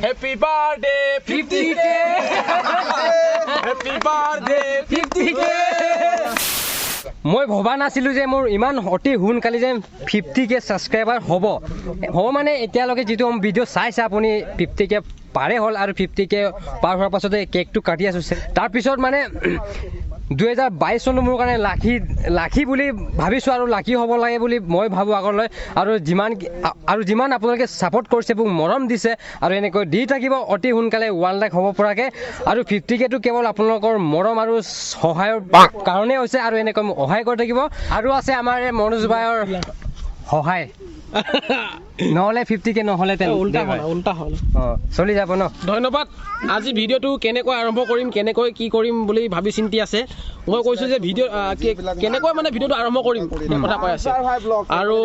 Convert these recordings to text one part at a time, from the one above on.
Happy birthday 50k Happy birthday 50k মই ভবা নাছিলো যে মোৰ ইমান অতি সোনকালে যে 50k সাবস্ক্ৰাইবাৰ হ'ব মানে এতিয়ালৈকে যেটো ভিডিও চাইছে আপুনি 50k পাৰে হল আৰু 50k পাৰ হোৱাৰ পাছতে কেকটো কাটি আছো তাৰ পিছত মানে 2022 চন মোৰ কাৰণে লাখি বুলি ভাবিছো আৰু লাখি হ'ব লাগে বুলি মই ভাবো আগলৈ আৰু যিমান আপোনালোকে সাপোৰ্ট কৰিছে মোক মৰম দিছে আৰু এনেকৈ দি থাকিব অতি সোনকালে 1 লাখ হ'ব পৰাকে আৰু 50k টো কেৱল আপোনালোকৰ মৰম আৰু সহায়ৰ কাৰণে হৈছে আৰু এনেকৈ সহায় কৰি থাকিব আৰু আছে আমাৰ মনোজ ভাইৰ সহায় নহলে 50k নহলে তেন উল্টা হল চলি যাব ন ধন্যবাদ আজি ভিডিওটো কেনেকৈ আৰম্ভ কৰিম কেনেকৈ কি কৰিম বুলি ভাবি চিন্তি আছে মই কৈছো যে ভিডিও কেনেকৈ মানে ভিডিওটো আৰম্ভ কৰিম এই কথা কৈ আছে আৰু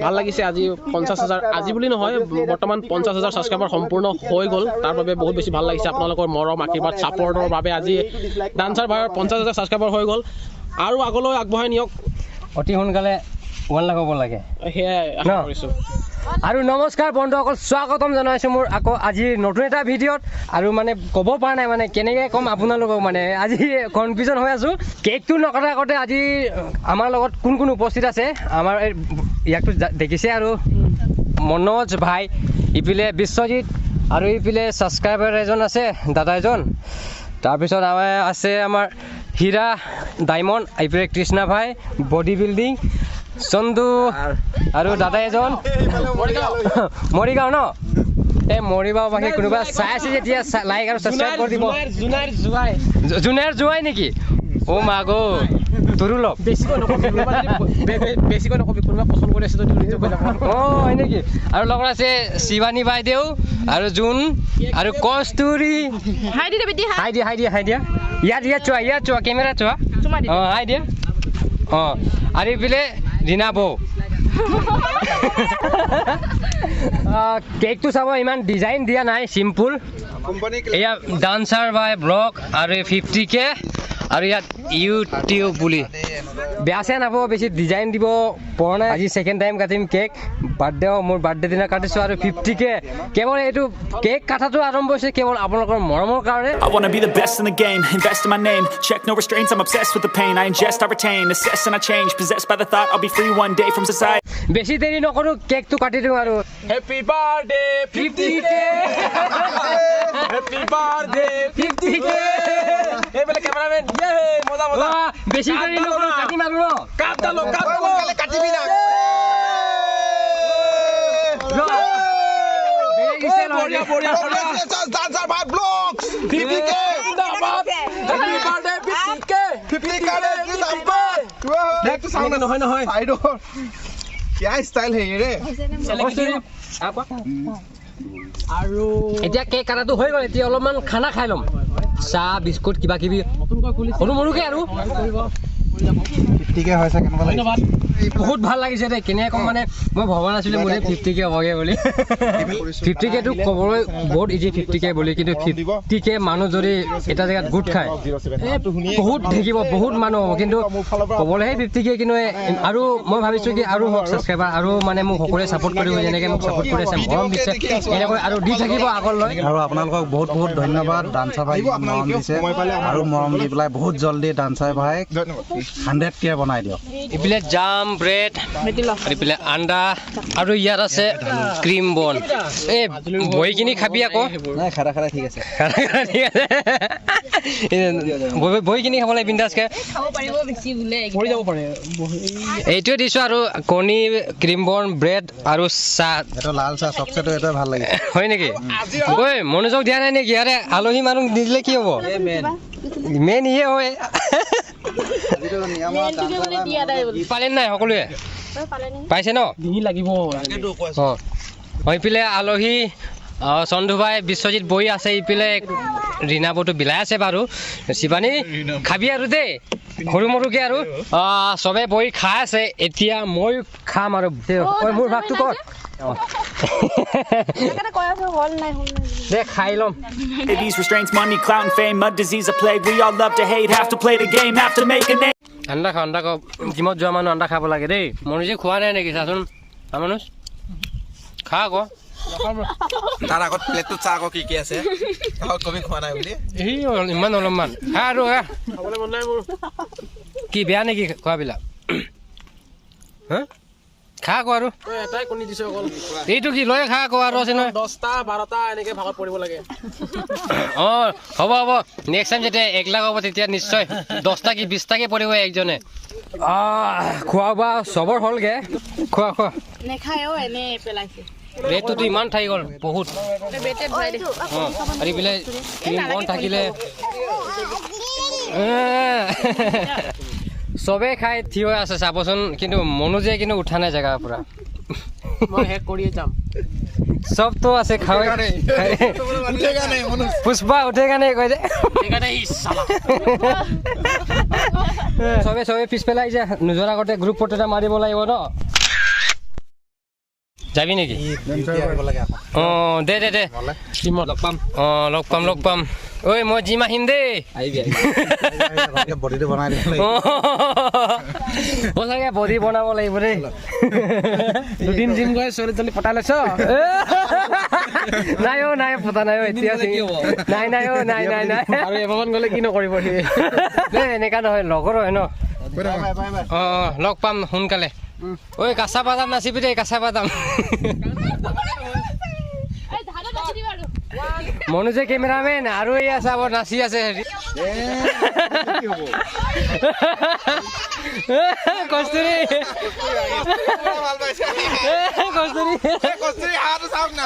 ভাল লাগিছে আজি 50000 আজি বুলি নহয় বৰ্তমান 50000 সাবস্ক্ৰাইবাৰ সম্পূৰ্ণ হৈ গল তাৰ বাবে বহুত বেছি ভাল লাগিছে আপোনালোকৰ মৰম আশীৰ্বাদ সাপোৰ্টৰ বাবে আজি ডান্সাৰ ভাইৰ 50000 সাবস্ক্ৰাইবাৰ হৈ গল আৰু আগলৈ আগবঢ়াই নিয়ক অতি সোনকালে 1 লাখ হ'ব লাগে আৰু নমস্কাৰ বন্ধুসকল স্বাগতম জনাইছো মোৰ আকৌ আজি নতুন এটা ভিডিঅ'ত আৰু মানে ক'ব পৰা নাই মানে কেনেকৈ কম আপোনালোকক মানে আজি কনফিউজন হৈ আছো কেকটো নকটা আগতে আজি আমাৰ লগত কোন উপস্থিত আছে আমাৰ ইয়াকটো দেখিছে আৰু মনোজ ভাই ইপিলে বিশ্বজিৎ আৰু ইপিলে সাবস্ক্ৰাইবাৰ এজন আছে দাদা এজন তাৰপিছত আছে আমাৰ হীৰা ডায়মণ্ড ইপিলে কৃষ্ণা ভাই বডি বিল্ডিং চন্দু আৰু দাদা এজন মৰিগাঁও ন এই মৰিগাঁও বাকী কোনোবা চাই আছে যেতিয়া লাইক আৰু সাবস্ক্ৰাইব কৰি দিব জুনাৰ জুৱাই নেকি ও মাগো তোৰো লগ বেছিকৈ নকবি কোনোবা পছন্দ কৰি আছে যদি হয় নেকি আৰু লগত আছে শিৱানী বাইদেউ আৰু জুন আৰু কস্তুৰী হাই দিয়া বেটি হাই দিয়া ইয়াত চোৱা কেমেৰা চোৱা হাই দিয়া আৰু এইফালে ৰীনা বৌ কেকটো চাব ইমান ডিজাইন দিয়া নাই চিম্পুল এয়া ডান্সাৰ বাই ব্লগ আৰু 50k আৰু ইয়াত ইউটিউব বুলি বেয়া চেয়া নাপাব বেছি ডিজাইন দিব পৰা নাই আজি সেকেন্ড টাইম কাটিম কেক বাৰ্থডে মোৰ বাৰ্থডে দিনা কাটিছো আৰু 50k কেৱল এইটো কেক কাটাটো আৰম্ভ হৈছে কেৱল আপোনালোকৰ মৰমৰ কাৰণে I wanna be the best in the game, invest in my name, check no restraints, I'm obsessed with the pain, I ingest, I retain, assess and I change, possessed by the thought I'll be free one day from society. বেছি দেৰি নকৰো কেকটো কাটি দিওঁ আৰু Happy birthday 50k Happy birthday 50k এই বলে ক্যামেৰাম্যান মজা বেছি দেৰি নকৰো কাটি মাৰো ন কাট দালো কাটিবি না বঢ়িয়া Dancer Bhai Vlogs 50k জিন্দাবাদ Happy birthday 50k 50k জিন্দাবাদ দেখ তো সাউন্ড নহয় साइड क्या स्टाइल है ये रे আৰু এতিয়া কেক কাটাটো হৈ গ'ল এতিয়া অলপমান খানা খাই ল'ম চাহ বিস্কুট কিবা কিবি সৰু মৰুকে আৰু 50k হৈছে কেনেকুৱা ধন্যবাদ বহুত ভাল লাগিছে দে কেনে কম মানে মই ভবা নাছিলো মোৰে 50k হ'বগে বুলি 50k টো ক'বলৈ বহুত ইজি 50k বুলি কিন্তু 50k মানুহ যদি এটা জেগাত গোট খায় বহুত থাকিব বহুত মানুহ হ'ব কিন্তু ক'বলৈহে 50k কিন্তু আৰু মই ভাবিছো কি আৰু হওক সাবস্ক্ৰাইবাৰ আৰু মানে মোক সকলোৱে সাপোৰ্ট কৰিব যেনেকৈ মোক সাপোৰ্ট কৰি আছে মৰম দিছে এনেকৈ আৰু দি থাকিব আগলৈ আৰু আপোনালোকক বহুত বহুত ধন্যবাদ ডান্সাৰ ভাই মৰম দিছে আৰু মৰম দি পেলাই বহুত জলদি ডান্সাৰ ভাই 100k বনাই দিয়ক ইপিলে জাম ব্ৰেড ইপিলে আণ্ডা আৰু ইয়াত আছে ক্ৰীম বন এই বহিখিনি খাবি আকৌ নাই খাৰা ঠিক আছে বহিখিনি খাবলৈ বিন্দাছকে খাব পাৰিব বেছি বুলে পৰি যাব পাৰে এইটোৱে দিছো আৰু কণী ক্ৰীম বন ব্ৰেড আৰু চাহ এটা লাল চাহ চবচেটো এটা ভাল লাগে হয় নেকি ঐ মনোযোগ দিয়া নাই নেকি আৰে আলহী মানুহ নিদিলে কি হ'ব মেইন ইয়ে হয় পালে নাই সকলোৱে পাইছে ন লাগিব ইপিলে আলহী চন্দু ভাই বিশ্বজিৎ বহি আছে ইপিলে ৰীনা বৌটো বিলাই আছে বাৰু শিৱানী খাবি আৰু দেই সৰু মৰুকে আৰু চবে বহি খাই আছে এতিয়া মই খাম আৰু মোৰ ভাগটো ক'ত দে খাই ল'ম These restraints, money, clout, and fame, mud, disease, a plague. We all love to hate, have to play the game, have to make a name. Under খাওঁ জিমত যোৱা মানুহ আণ্ডা খাব লাগে দেই মনোজে খোৱা নাই নেকি চাচোন মনোজ খা আকৌ তাৰ আগত প্লেটটোত চাহ আকৌ কি আছে কবি খোৱা নাই বুলি এই ইমান অলপমান আৰু খাবলৈ মন নাই মোৰ কি বেয়া নেকি খোৱাবিলাক হা খা আকৌ আৰু তই এটাই কণী দিছ অকল এইটো কি লৈ খা আকৌ আৰু আছে নহয় 10টা 12টা এনেকে ভাগত পৰিব লাগে অঁ হ'ব হ'ব নেক্সট টাইম যেতিয়া 1 লাখ হ'ব তেতিয়া নিশ্চয় 10টা কি 20টাকে পৰিব একজনে খোৱা বোৱা চবৰ হ'লগে খোৱা খোৱা নেখায় এনে পেলাইছে ৰেটটোতো ইমান থাকি গ'ল বহুত বেটেড ভৰাই দে অঁ আৰু এইফালে ক্ৰীম বন থাকিলে চবে খাই থিয় হৈ আছে চাবচোন কিন্তু মনোজে কিন্তু উঠা নাই জেগাৰ পৰা মই শেষ কৰিয়ে যাম চবতো আছে খাই পুষ্পা উঠে কাৰণে কয় যে সেইকাৰণে ই চালা চবে পিছ পেলাই যে নোযোৱাৰ আগতে গ্ৰুপ ফটো এটা মাৰিব লাগিব ন যাবি নেকি অঁ দে অঁ লগ পাম ঐ মই জিম আহিম দেই বডিটো বনাই দিব লাগিব সঁচাকে বডি বনাব লাগিব দেই দুদিন জিম গৈ ছোৱালী পতাই লৈছ নাই পতা নাই এতিয়া নাই আৰু এবাৰমান গ'লে কি নকৰিব সি দেই এনেকা নহয় লগৰ হয় ন অঁ লগ পাম সোনকালে ঐ কাঁচা বাদাম নাচিবি দেই কাঁচা বাদাম মনোজে কেমেৰামেন আৰু এই আছে আবাৰ নাচি আছে হেৰি কস্তুৰী কস্তুৰী হাতটো চাওক না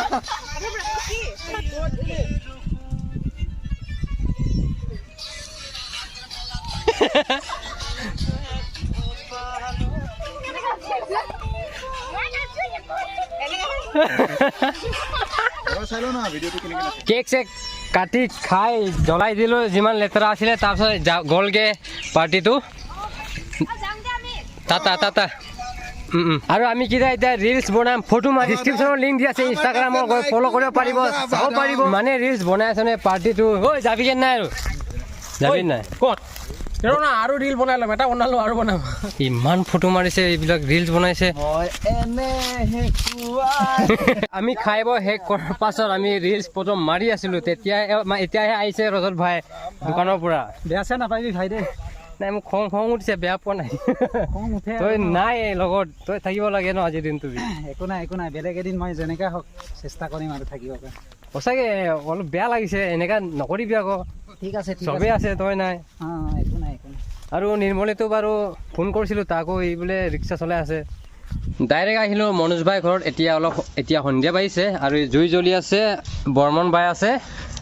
কেক চেক কাটি খাই জ্বলাই দিলোঁ যিমান লেতেৰা আছিলে তাৰপিছত গ'লগৈ পাৰ্টিটো টাটা আৰু আমি কিটা এতিয়া ৰিলচ বনাম ফটো মাৰি ডিছক্ৰিপশ্যনৰ লিংক দি আছে ইনষ্টাগ্ৰামৰ গৈ ফ'ল' কৰিব পাৰিব চাব পাৰিব মানে ৰিলচ বনাই আছে পাৰ্টিটো ঐ যাবি কেন নাই আৰু যাবি নাই ক'ত না আৰু ৰিল বনাই ল'ম এটা বনালোঁ আৰু বনাম ইমান ফটো মাৰিছে এইবিলাক ৰিলচ বনাইছে আমি খাই বৈ শেষ কৰাৰ পাছত আমি ৰিলচ ফটো মাৰি আছিলোঁ এতিয়াহে আহিছে ৰজত ভাই দোকানৰ পৰা বেয়া চেয়া নাপাবি ভাই দেই নাই মোক খং উঠিছে বেয়া পোৱা নাই তই নাই লগত তই থাকিব লাগে ন আজিৰ দিনটো একো নাই বেলেগ এদিন মই যেনেকৈ হওক চেষ্টা কৰিম আৰু থাকিব সঁচাকে অলপ বেয়া লাগিছে এনেকা নকৰিবি আকৌ ঠিক আছে চবেই আছে তই নাই একো নাই আৰু নিৰ্মলেতো বাৰু ফোন কৰিছিলোঁ তাকো এই বোলে ৰিক্সা চলাই আছে ডাইৰেক্ট আহিলোঁ মনোজ ভাই ঘৰত এতিয়া সন্ধিয়া বাজিছে আৰু জুই জ্বলি আছে বৰ্মন বাই আছে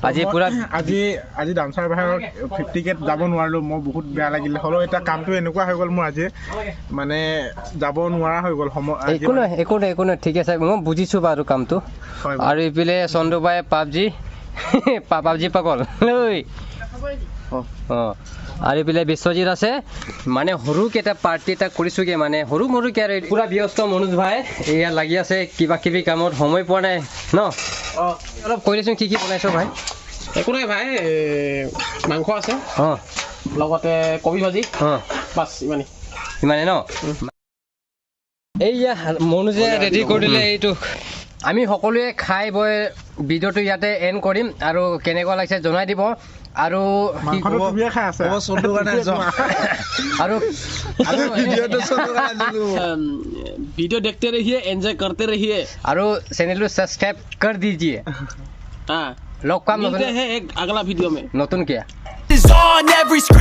আজি পুৰা আজি ডান্সাৰ বাহিৰত 50K যাব নোৱাৰিলোঁ মই বহুত বেয়া লাগিলে হ'লেও এতিয়া কামটো এনেকুৱা হৈ গ'ল মোৰ আজি মানে যাব নোৱাৰা হৈ গ'ল সময় একো নাই ঠিক আছে মই বুজিছোঁ বাৰু কামটো আৰু এইফালে চন্দু বাই পাবজি পাগল অঁ আৰু এইফালে বিশ্বজিৎ আছে মানে সৰুকৈ এটা পাৰ্টি এটা কৰিছোঁগৈ মানে সৰুকৈ আৰু পুৰা ব্যস্ত মনোজ ভাই এয়া লাগি আছে কিবা কিবি কামত সময় পোৱা নাই ন অলপ কৈ দেচোন কি বনাইছ ভাই একো নাই ভাই মাংস আছে অঁ লগতে কবি ভাজি অঁ বাছ ইমানেই ন এইয়া মনোজে ৰেডি কৰি দিলে এইটো আমি সকলোৱে খাই বৈ ভিডিঅ'টো ইয়াতে এণ্ড কৰিম আৰু কেনেকুৱা লাগিছে জনাই দিব আৰু ভিডিঅ' দেখতে ৰহিয়ে এনজয় কৰতে ৰহিয়ে আৰু চেনেলটো ছাবস্ক্ৰাইব कर दीजिए हाँ লগ পাম मिलते हैं एक अगला वीडियो में নতুন কে is on every screen.